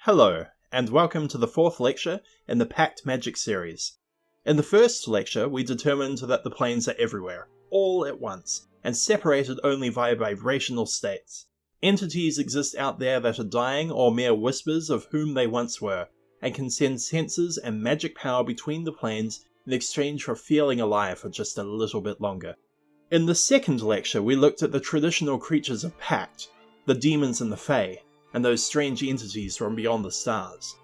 Hello, and welcome to the fourth lecture in the Pact magic series. In the first lecture, we determined that the planes are everywhere, all at once, and separated only via vibrational states. Entities exist out there that are dying or mere whispers of whom they once were, and can send senses and magic power between the planes in exchange for feeling alive for just a little bit longer. In the second lecture, we looked at the traditional creatures of Pact, the demons and the Fae, and those strange entities from beyond the stars.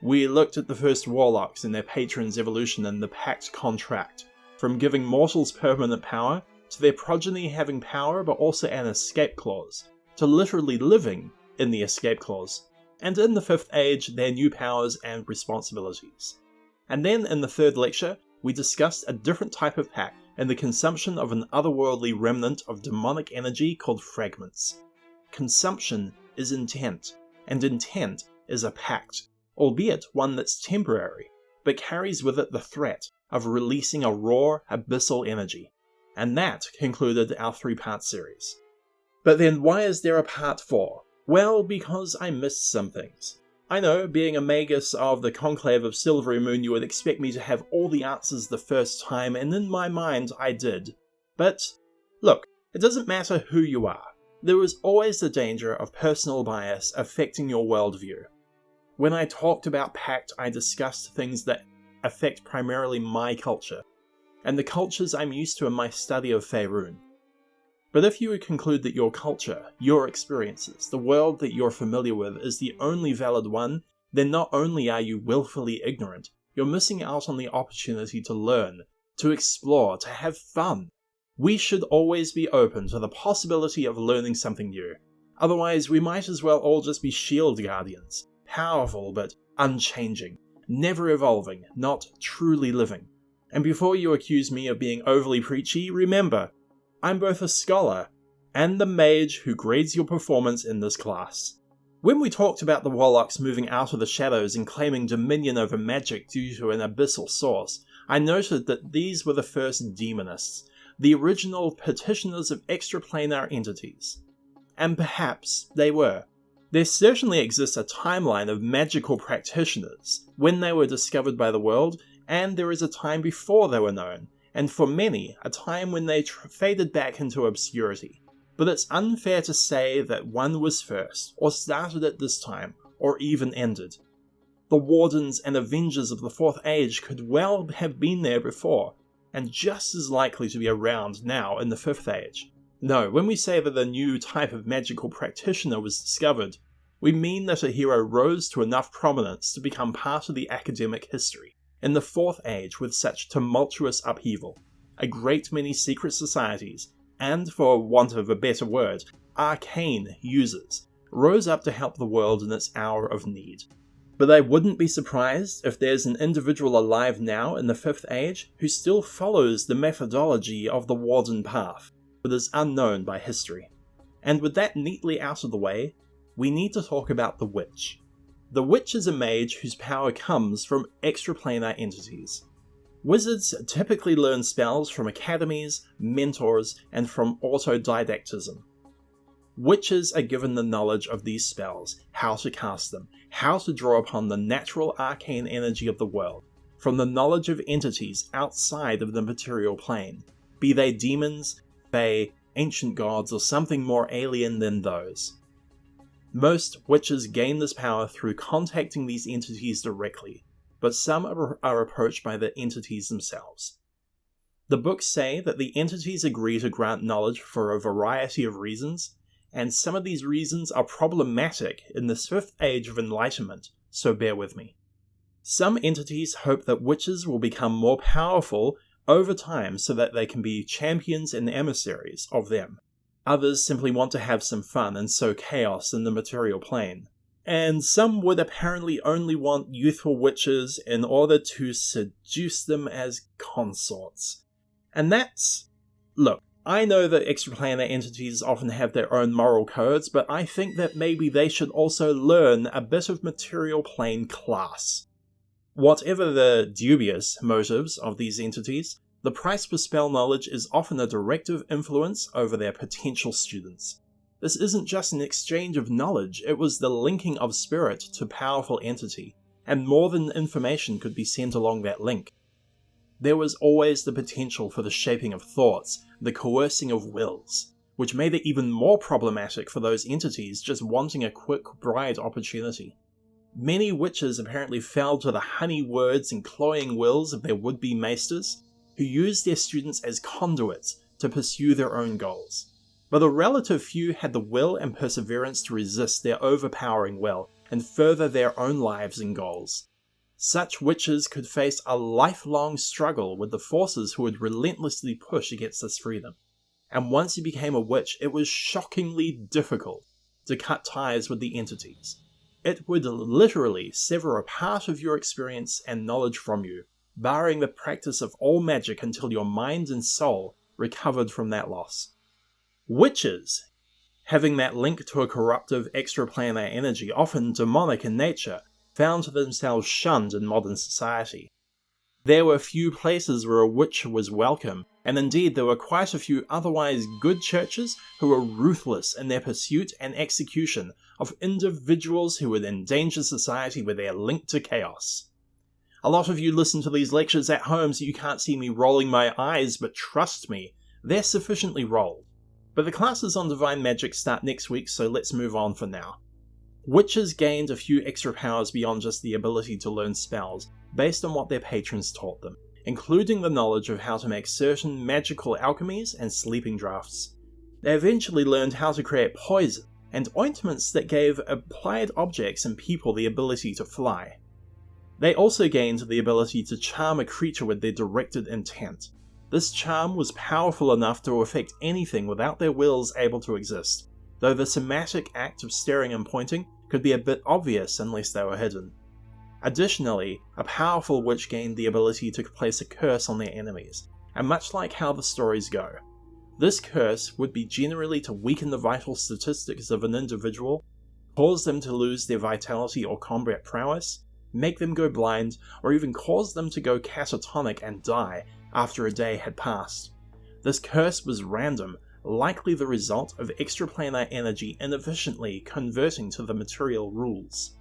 We looked at the first warlocks and their patrons' evolution in the Pact contract, from giving mortals permanent power, to their progeny having power but also an escape clause, to literally living in the escape clause, and in the Fifth Age their new powers and responsibilities. And then in the third lecture, we discussed a different type of Pact and the consumption of an otherworldly remnant of demonic energy called fragments. Consumption is intent, and intent is a pact, albeit one that's temporary, but carries with it the threat of releasing a raw, abyssal energy. And that concluded our three-part series. But then why is there a part 4? Well, because I missed some things. I know, being a magus of the Conclave of Silvery Moon, you would expect me to have all the answers the first time, and in my mind I did. But, look, it doesn't matter who you are. There is always the danger of personal bias affecting your worldview. When I talked about Pact, I discussed things that affect primarily my culture, and the cultures I'm used to in my study of Faerun. But if you would conclude that your culture, your experiences, the world that you're familiar with is the only valid one, then not only are you willfully ignorant, you're missing out on the opportunity to learn, to explore, to have fun. We should always be open to the possibility of learning something new. Otherwise, we might as well all just be shield guardians, powerful but unchanging, never evolving, not truly living. And before you accuse me of being overly preachy, remember, I'm both a scholar and the mage who grades your performance in this class. When we talked about the warlocks moving out of the shadows and claiming dominion over magic due to an abyssal source, I noted that these were the first demonists, the original petitioners of extraplanar entities. And perhaps they were. There certainly exists a timeline of magical practitioners, when they were discovered by the world, and there is a time before they were known, and for many, a time when they faded back into obscurity. But it's unfair to say that one was first, or started at this time, or even ended. The Wardens and Avengers of the Fourth Age could well have been there before, and just as likely to be around now in the Fifth Age. No, when we say that a new type of magical practitioner was discovered, we mean that a hero rose to enough prominence to become part of the academic history. In the Fourth Age, with such tumultuous upheaval, a great many secret societies, and for want of a better word, arcane users, rose up to help the world in its hour of need. But I wouldn't be surprised if there's an individual alive now in the Fifth Age who still follows the methodology of the Warden path, but is unknown by history. And with that neatly out of the way, we need to talk about the Witch. The Witch is a mage whose power comes from extraplanar entities. Wizards typically learn spells from academies, mentors, and from autodidactism. Witches are given the knowledge of these spells, how to cast them, how to draw upon the natural arcane energy of the world, from the knowledge of entities outside of the material plane, be they demons, fae, ancient gods, or something more alien than those. Most witches gain this power through contacting these entities directly, but some are approached by the entities themselves. The books say that the entities agree to grant knowledge for a variety of reasons, and some of these reasons are problematic in this Fifth Age of Enlightenment, so bear with me. Some entities hope that witches will become more powerful over time so that they can be champions and emissaries of them. Others simply want to have some fun and sow chaos in the material plane. And some would apparently only want youthful witches in order to seduce them as consorts. And that's... Look, I know that extraplanar entities often have their own moral codes, but I think that maybe they should also learn a bit of material plane class. Whatever the dubious motives of these entities, the price for spell knowledge is often a directive influence over their potential students. This isn't just an exchange of knowledge, it was the linking of spirit to powerful entity, and more than information could be sent along that link. There was always the potential for the shaping of thoughts, the coercing of wills, which made it even more problematic for those entities just wanting a quick bride opportunity. Many witches apparently fell to the honey words and cloying wills of their would-be maesters, who used their students as conduits to pursue their own goals. But a relative few had the will and perseverance to resist their overpowering will and further their own lives and goals. Such witches could face a lifelong struggle with the forces who would relentlessly push against this freedom. And once you became a witch, it was shockingly difficult to cut ties with the entities. It would literally sever a part of your experience and knowledge from you, barring the practice of all magic until your mind and soul recovered from that loss. Witches, having that link to a corruptive extraplanar energy, often demonic in nature, found themselves shunned in modern society. There were few places where a witch was welcome, and indeed there were quite a few otherwise good churches who were ruthless in their pursuit and execution of individuals who would endanger society with their link to chaos. A lot of you listen to these lectures at home so you can't see me rolling my eyes, but trust me, they're sufficiently rolled. But the classes on Divine Magic start next week, so let's move on for now. Witches gained a few extra powers beyond just the ability to learn spells, based on what their patrons taught them, including the knowledge of how to make certain magical alchemies and sleeping draughts. They eventually learned how to create poison, and ointments that gave applied objects and people the ability to fly. They also gained the ability to charm a creature with their directed intent. This charm was powerful enough to affect anything without their wills able to exist, though the somatic act of staring and pointing could be a bit obvious unless they were hidden. Additionally, a powerful witch gained the ability to place a curse on their enemies, and much like how the stories go, this curse would be generally to weaken the vital statistics of an individual, cause them to lose their vitality or combat prowess, make them go blind, or even cause them to go catatonic and die after a day had passed. This curse was random, likely the result of extraplanar energy inefficiently converting to the material rules.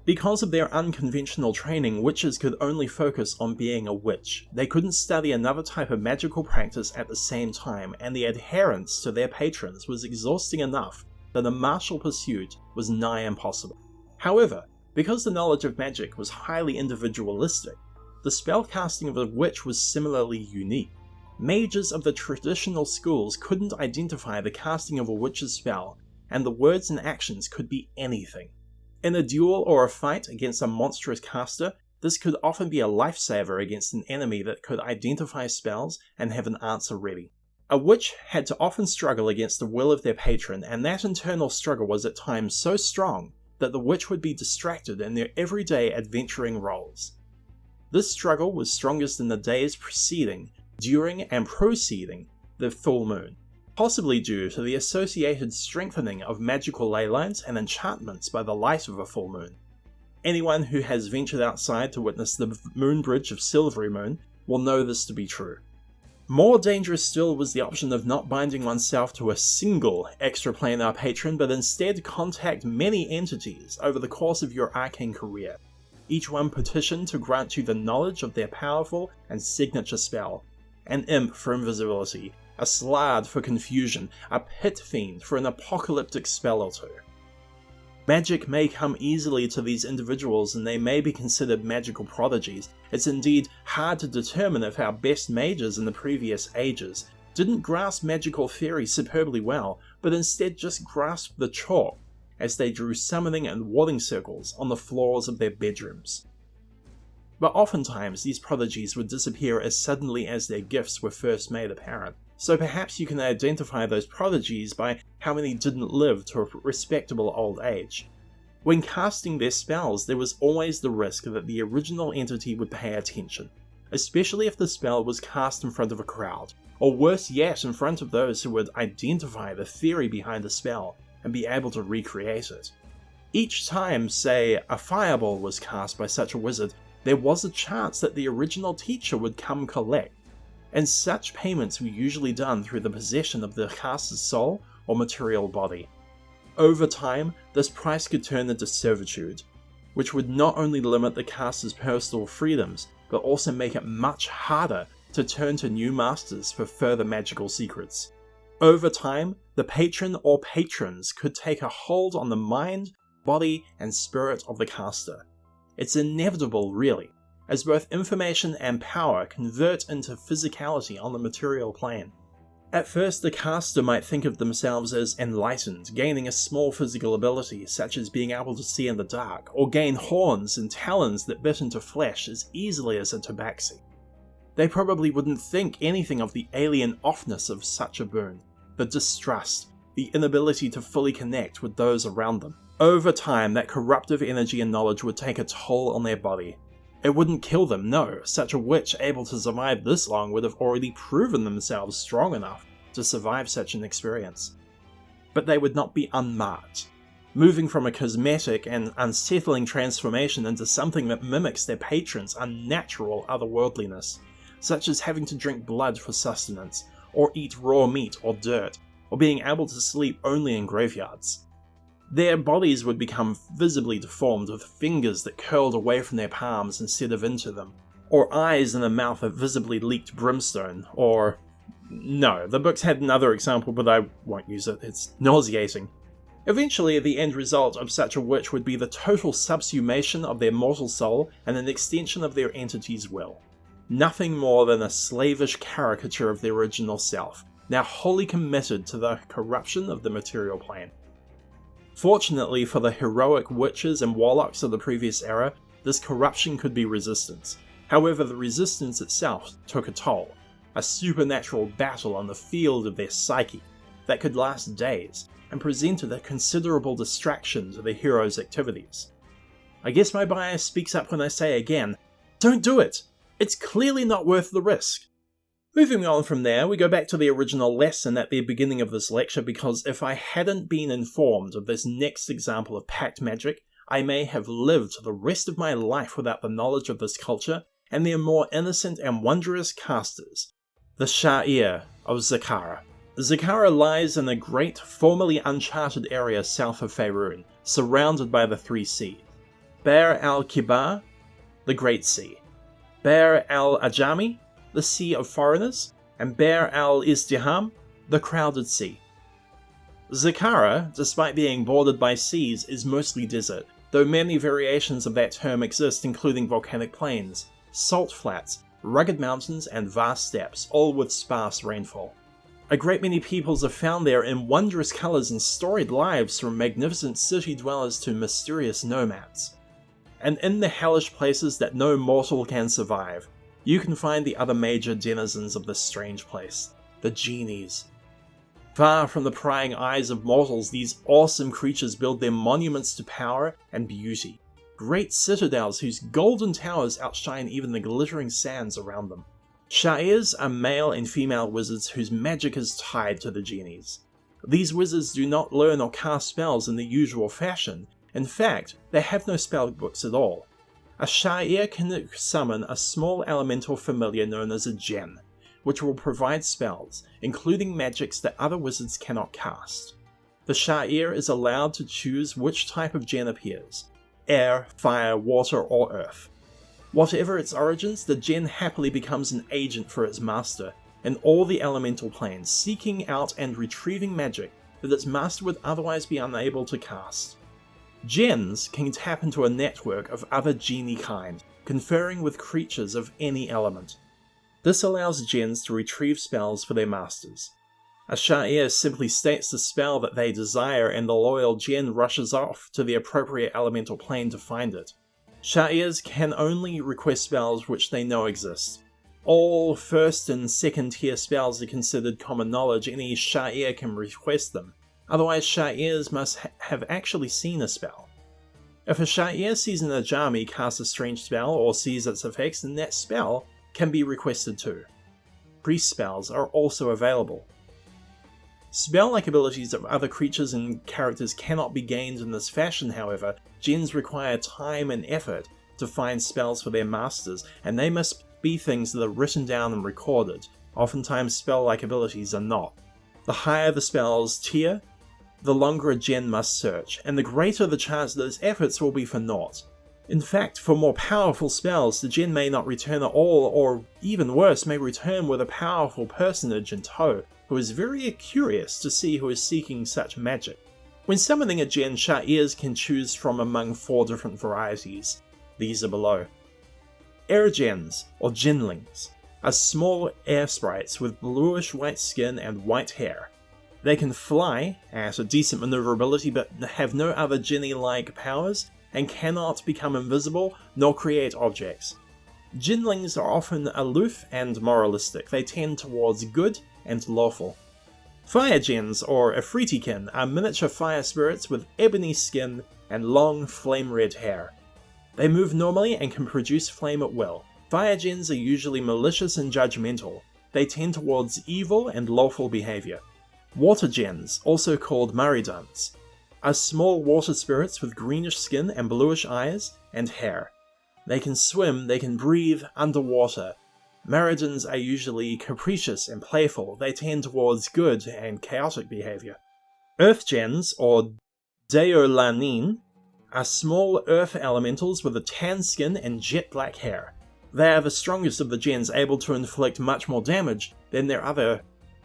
Because of their unconventional training, witches could only focus on being a witch. They couldn't study another type of magical practice at the same time, and the adherence to their patrons was exhausting enough that a martial pursuit was nigh impossible. However, because the knowledge of magic was highly individualistic, the spellcasting of a witch was similarly unique. Mages of the traditional schools couldn't identify the casting of a witch's spell, and the words and actions could be anything. In a duel or a fight against a monstrous caster, this could often be a lifesaver against an enemy that could identify spells and have an answer ready. A witch had to often struggle against the will of their patron, and that internal struggle was at times so strong that the witch would be distracted in their everyday adventuring roles. This struggle was strongest in the days preceding, during, and preceding the full moon, possibly due to the associated strengthening of magical ley lines and enchantments by the light of a full moon. Anyone who has ventured outside to witness the moon bridge of Silvery Moon will know this to be true. More dangerous still was the option of not binding oneself to a single extraplanar patron, but instead contact many entities over the course of your arcane career, each one petitioned to grant you the knowledge of their powerful and signature spell. An imp for invisibility, a slard for confusion, a pit fiend for an apocalyptic spell or two. Magic may come easily to these individuals and they may be considered magical prodigies. It's indeed hard to determine if our best mages in the previous ages didn't grasp magical theory superbly well, but instead just grasped the chalk as they drew summoning and warding circles on the floors of their bedrooms. But oftentimes these prodigies would disappear as suddenly as their gifts were first made apparent. So perhaps you can identify those prodigies by how many didn't live to a respectable old age. When casting their spells, there was always the risk that the original entity would pay attention, especially if the spell was cast in front of a crowd, or worse yet, in front of those who would identify the theory behind the spell and be able to recreate it. Each time, say, a fireball was cast by such a wizard, there was a chance that the original teacher would come collect. and such payments were usually done through the possession of the caster's soul or material body. Over time, this price could turn into servitude, which would not only limit the caster's personal freedoms, but also make it much harder to turn to new masters for further magical secrets. Over time, the patron or patrons could take a hold on the mind, body, and spirit of the caster. It's inevitable, really, as both information and power convert into physicality on the material plane. At first, the caster might think of themselves as enlightened, gaining a small physical ability such as being able to see in the dark, or gain horns and talons that bit into flesh as easily as a tabaxi. They probably wouldn't think anything of the alien offness of such a boon, the distrust, the inability to fully connect with those around them. Over time, that corruptive energy and knowledge would take a toll on their body. It wouldn't kill them, no. Such a witch able to survive this long would have already proven themselves strong enough to survive such an experience. But they would not be unmarked, moving from a cosmetic and unsettling transformation into something that mimics their patron's unnatural otherworldliness, such as having to drink blood for sustenance, or eat raw meat or dirt, or being able to sleep only in graveyards. Their bodies would become visibly deformed with fingers that curled away from their palms instead of into them, or eyes and a mouth that visibly leaked brimstone, or... No, the books had another example, but I won't use it, it's nauseating. Eventually, the end result of such a witch would be the total subsumation of their mortal soul and an extension of their entity's will. Nothing more than a slavish caricature of their original self, now wholly committed to the corruption of the material plane. Fortunately for the heroic witches and warlocks of the previous era, this corruption could be resisted. However, the resistance itself took a toll, a supernatural battle on the field of their psyche that could last days, and presented a considerable distraction to the hero's activities. I guess my bias speaks up when I say again, don't do it! It's clearly not worth the risk. Moving on from there, we go back to the original lesson at the beginning of this lecture because if I hadn't been informed of this next example of Pact magic, I may have lived the rest of my life without the knowledge of this culture and their more innocent and wondrous casters, the Sha'ir of Zakara. Zakara lies in a great, formerly uncharted area south of Faerun, surrounded by the three seas. Bahr al-Kibar, the Great Sea. Bahr al-Ajami, the Sea of Foreigners, and Bahr al-Izdiham, the Crowded Sea. Zakara, despite being bordered by seas, is mostly desert, though many variations of that term exist including volcanic plains, salt flats, rugged mountains, and vast steppes, all with sparse rainfall. A great many peoples are found there in wondrous colours and storied lives, from magnificent city dwellers to mysterious nomads. And in the hellish places that no mortal can survive, you can find the other major denizens of this strange place, the Genies. Far from the prying eyes of mortals, these awesome creatures build their monuments to power and beauty, great citadels whose golden towers outshine even the glittering sands around them. Sha'irs are male and female wizards whose magic is tied to the Genies. These wizards do not learn or cast spells in the usual fashion. In fact, they have no spell books at all. A Sha'ir can summon a small elemental familiar known as a Jinn, which will provide spells, including magics that other wizards cannot cast. The Sha'ir is allowed to choose which type of Jinn appears: air, fire, water, or earth. Whatever its origins, the Jinn happily becomes an agent for its master in all the elemental planes, seeking out and retrieving magic that its master would otherwise be unable to cast. Jinns can tap into a network of other Genii kind, conferring with creatures of any element. This allows Jinns to retrieve spells for their masters. A Sha'ir simply states the spell that they desire and the loyal Jinn rushes off to the appropriate elemental plane to find it. Sha'irs can only request spells which they know exist. All first and second tier spells are considered common knowledge, any Sha'ir can request them. Otherwise, Sha'irs must have actually seen a spell. If a Sha'ir sees an Ajami cast a strange spell or sees its effects, then that spell can be requested too. Priest spells are also available. Spell-like abilities of other creatures and characters cannot be gained in this fashion, however. Jinns require time and effort to find spells for their masters, and they must be things that are written down and recorded, oftentimes spell-like abilities are not. The higher the spell's tier, the longer a Jinn must search, and the greater the chance that its efforts will be for naught. In fact, for more powerful spells, the Jinn may not return at all, or even worse, may return with a powerful personage in tow, who is very curious to see who is seeking such magic. When summoning a Jinn, Sha'irs can choose from among 4 different varieties. These are below. Air Jinns, or Jinnlings, are small air sprites with bluish-white skin and white hair. They can fly at a decent maneuverability but have no other Genii-like powers, and cannot become invisible nor create objects. Jinnlings are often aloof and moralistic. They tend towards good and lawful. Fire Jinns, or Afritikin, are miniature fire spirits with ebony skin and long flame-red hair. They move normally and can produce flame at will. Fire Jinns are usually malicious and judgmental. They tend towards evil and lawful behavior. Water Jinns, also called Mariduns, are small water spirits with greenish skin and bluish eyes and hair. They can swim, they can breathe underwater. Mariduns are usually capricious and playful. They tend towards good and chaotic behavior. Earth Jinns, or Deolanin, are small earth elementals with a tan skin and jet black hair. They are the strongest of the Jinns, able to inflict much more damage than their other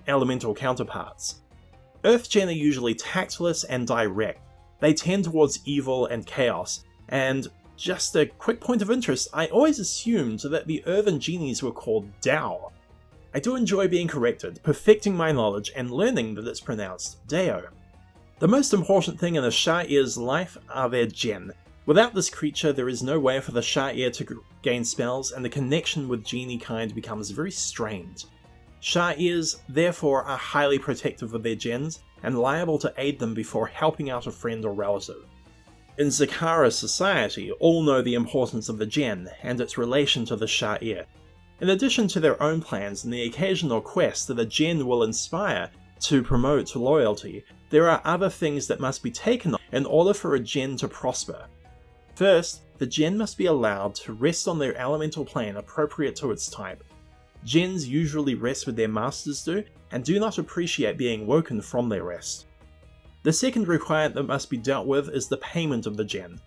elemental counterparts. Earth Jinn are usually tactless and direct. They tend towards evil and chaos, and just a quick point of interest, I always assumed that the earthen genies were called Dao. I do enjoy being corrected, perfecting my knowledge, and learning that it's pronounced Dao. The most important thing in a Sha'ir's life are their Jinn. Without this creature, there is no way for the Sha'ir to gain spells, and the connection with Genii kind becomes very strained. Sha'irs, therefore, are highly protective of their Jinns, and liable to aid them before helping out a friend or relative. In Zakara society, all know the importance of the Jinn, and its relation to the Sha'ir. In addition to their own plans and the occasional quest that a Jinn will inspire to promote loyalty, there are other things that must be taken on in order for a Jinn to prosper. First, the Jinn must be allowed to rest on their elemental plane appropriate to its type. Jinns usually rest where their masters do, and do not appreciate being woken from their rest. The second requirement that must be dealt with is the payment of the Jinn.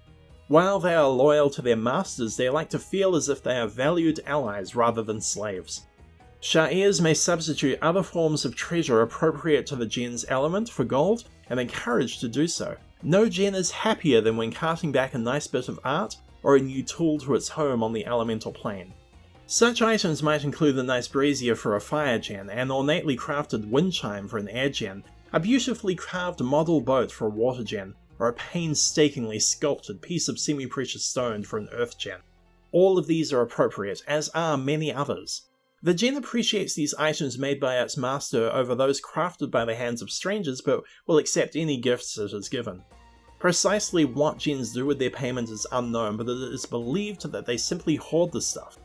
While they are loyal to their masters, they like to feel as if they are valued allies rather than slaves. Sha'irs may substitute other forms of treasure appropriate to the Jinn's element for gold, and encouraged to do so. No Jinn is happier than when carting back a nice bit of art or a new tool to its home on the elemental plane. Such items might include a nice brazier for a fire Jinn, an ornately crafted wind chime for an air Jinn, a beautifully carved model boat for a water Jinn, or a painstakingly sculpted piece of semi-precious stone for an earth Jinn. All of these are appropriate, as are many others. The Jinn appreciates these items made by its master over those crafted by the hands of strangers, but will accept any gifts it is given. Precisely what Jinns do with their payment is unknown, but it is believed that they simply hoard the stuff.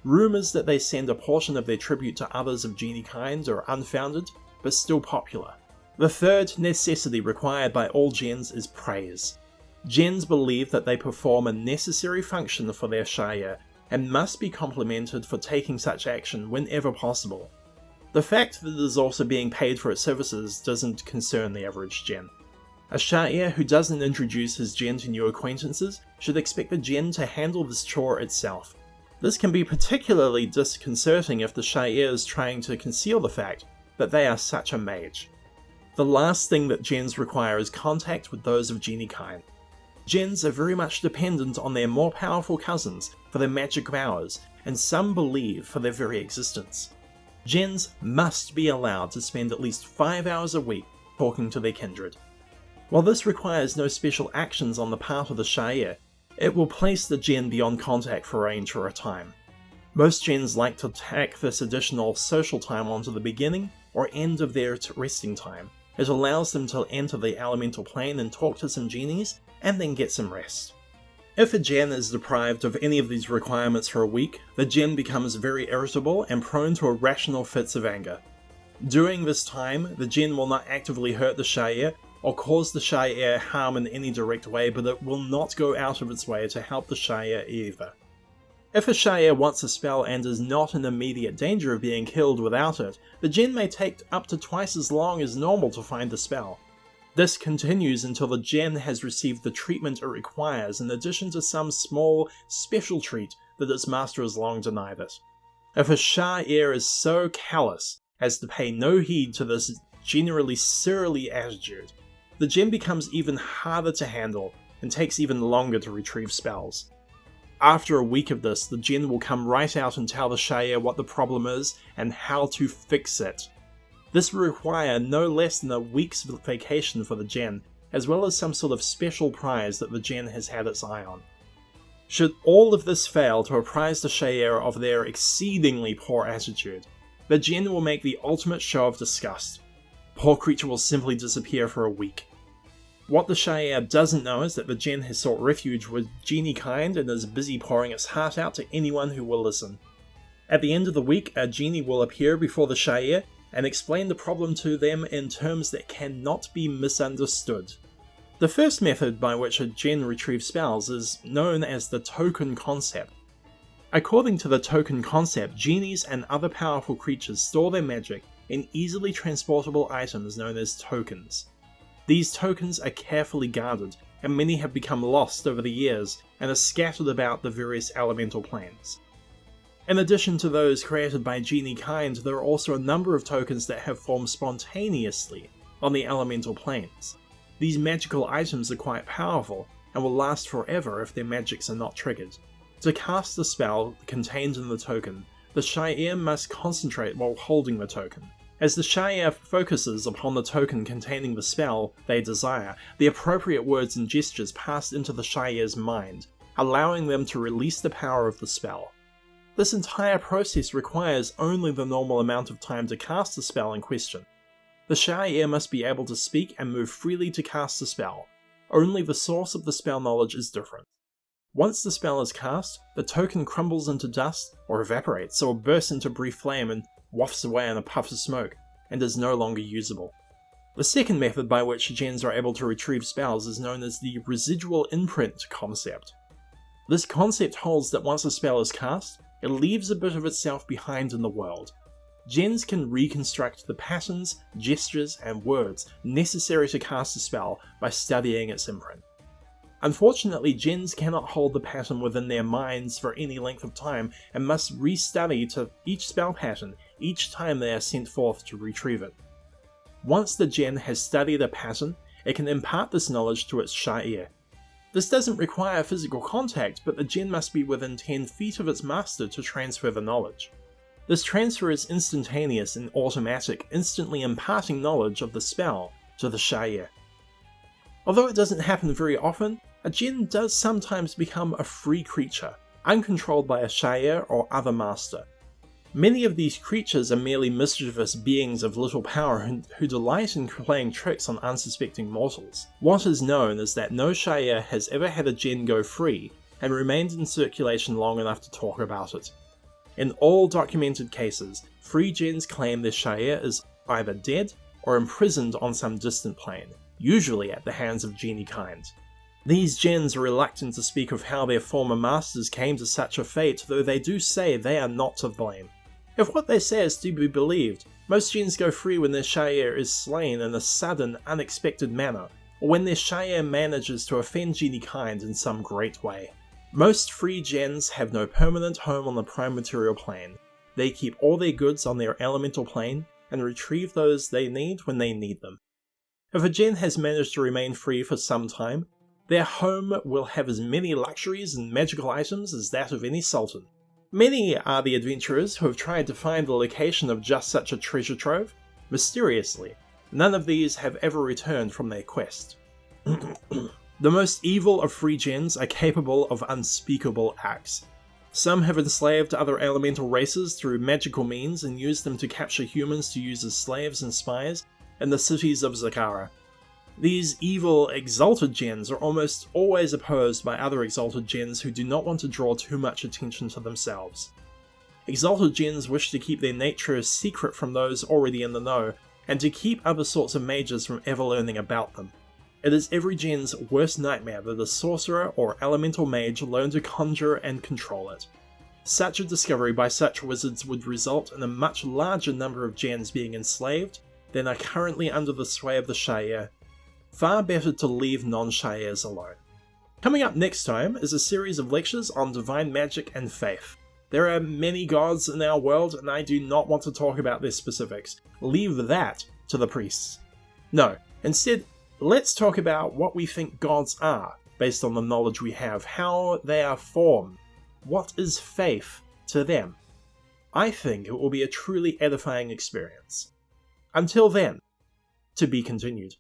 Rumours that they send a portion of their tribute to others of Genii kind are unfounded, but still popular. The third necessity required by all Jinns is praise. Jinns believe that they perform a necessary function for their Shair, and must be complimented for taking such action whenever possible. The fact that it is also being paid for its services doesn't concern the average Jinn. A Shair who doesn't introduce his Jinn to new acquaintances should expect the Jinn to handle this chore itself. This can be particularly disconcerting if the Shair is trying to conceal the fact that they are such a mage. The last thing that Jinns require is contact with those of Genii kind. Jinns are very much dependent on their more powerful cousins for their magic powers, and some believe for their very existence. Jinns must be allowed to spend at least 5 hours a week talking to their kindred. While this requires no special actions on the part of the Shair, it will place the Jinn beyond contact for range for a time. Most Jinns like to tack this additional social time onto the beginning or end of their resting time. It allows them to enter the elemental plane and talk to some genies, and then get some rest. If a Jinn is deprived of any of these requirements for a week, the Jinn becomes very irritable and prone to irrational fits of anger. During this time, the Jinn will not actively hurt the Shair or cause the Shair harm in any direct way, but it will not go out of its way to help the Shair either. If a Shair wants a spell and is not in immediate danger of being killed without it, the Jinn may take up to twice as long as normal to find the spell. This continues until the Jinn has received the treatment it requires in addition to some small, special treat that its master has long denied it. If a Sha'ir is so callous as to pay no heed to this generally surly attitude, the Jinn becomes even harder to handle and takes even longer to retrieve spells. After a week of this, the Jinn will come right out and tell the Shair what the problem is and how to fix it. This will require no less than a week's vacation for the Jinn, as well as some sort of special prize that the Jinn has had its eye on. Should all of this fail to apprise the Shair of their exceedingly poor attitude, the Jinn will make the ultimate show of disgust. Poor creature will simply disappear for a week. What the Shair doesn't know is that the Jinn has sought refuge with Genii kind and is busy pouring its heart out to anyone who will listen. At the end of the week, a Genii will appear before the Shair and explain the problem to them in terms that cannot be misunderstood. The first method by which a Jinn retrieves spells is known as the token concept. According to the token concept, genies and other powerful creatures store their magic in easily transportable items known as tokens. These tokens are carefully guarded, and many have become lost over the years and are scattered about the various elemental planes. In addition to those created by Genii kind, there are also a number of tokens that have formed spontaneously on the elemental planes. These magical items are quite powerful, and will last forever if their magics are not triggered. To cast the spell contained in the token, the Shair must concentrate while holding the token. As the Shair focuses upon the token containing the spell they desire, the appropriate words and gestures pass into the Shair's mind, allowing them to release the power of the spell. This entire process requires only the normal amount of time to cast the spell in question. The Shair must be able to speak and move freely to cast the spell. Only the source of the spell knowledge is different. Once the spell is cast, the token crumbles into dust or evaporates or bursts into brief flame and wafts away in a puff of smoke, and is no longer usable. The second method by which Jinns are able to retrieve spells is known as the Residual Imprint concept. This concept holds that once a spell is cast, it leaves a bit of itself behind in the world. Jinns can reconstruct the patterns, gestures, and words necessary to cast a spell by studying its imprint. Unfortunately, Jinns cannot hold the pattern within their minds for any length of time and must re-study to each spell pattern each time they are sent forth to retrieve it. Once the Jinn has studied a pattern, it can impart this knowledge to its Sha'ir. This doesn't require physical contact, but the Jinn must be within 10 feet of its master to transfer the knowledge. This transfer is instantaneous and automatic, instantly imparting knowledge of the spell to the Shair. Although it doesn't happen very often, a Jinn does sometimes become a free creature, uncontrolled by a Shair or other master. Many of these creatures are merely mischievous beings of little power who delight in playing tricks on unsuspecting mortals. What is known is that no Shair has ever had a Jinn go free and remained in circulation long enough to talk about it. In all documented cases, free Jinns claim their Shair is either dead or imprisoned on some distant plane, usually at the hands of Genii kind. These Jinns are reluctant to speak of how their former masters came to such a fate, though they do say they are not to blame. If what they say is to be believed, most Jinns go free when their Shair is slain in a sudden, unexpected manner, or when their Shair manages to offend Genii kind in some great way. Most free Jinns have no permanent home on the prime material plane. They keep all their goods on their elemental plane, and retrieve those they need when they need them. If a Jinn has managed to remain free for some time, their home will have as many luxuries and magical items as that of any sultan. Many are the adventurers who have tried to find the location of just such a treasure trove. Mysteriously, none of these have ever returned from their quest. The most evil of free Jinns are capable of unspeakable acts. Some have enslaved other elemental races through magical means and used them to capture humans to use as slaves and spies in the cities of Zakara. These evil, exalted Jinns are almost always opposed by other exalted Jinns who do not want to draw too much attention to themselves. Exalted Jinns wish to keep their nature secret from those already in the know, and to keep other sorts of mages from ever learning about them. It is every Jinn's worst nightmare that a sorcerer or elemental mage learn to conjure and control it. Such a discovery by such wizards would result in a much larger number of Jinns being enslaved than are currently under the sway of the Sha'ir. Far better to leave non-Sha'irs alone. Coming up next time is a series of lectures on divine magic and faith. There are many gods in our world, and I do not want to talk about their specifics. Leave that to the priests. No, instead, let's talk about what we think gods are, based on the knowledge we have, how they are formed. What is faith to them? I think it will be a truly edifying experience. Until then, to be continued.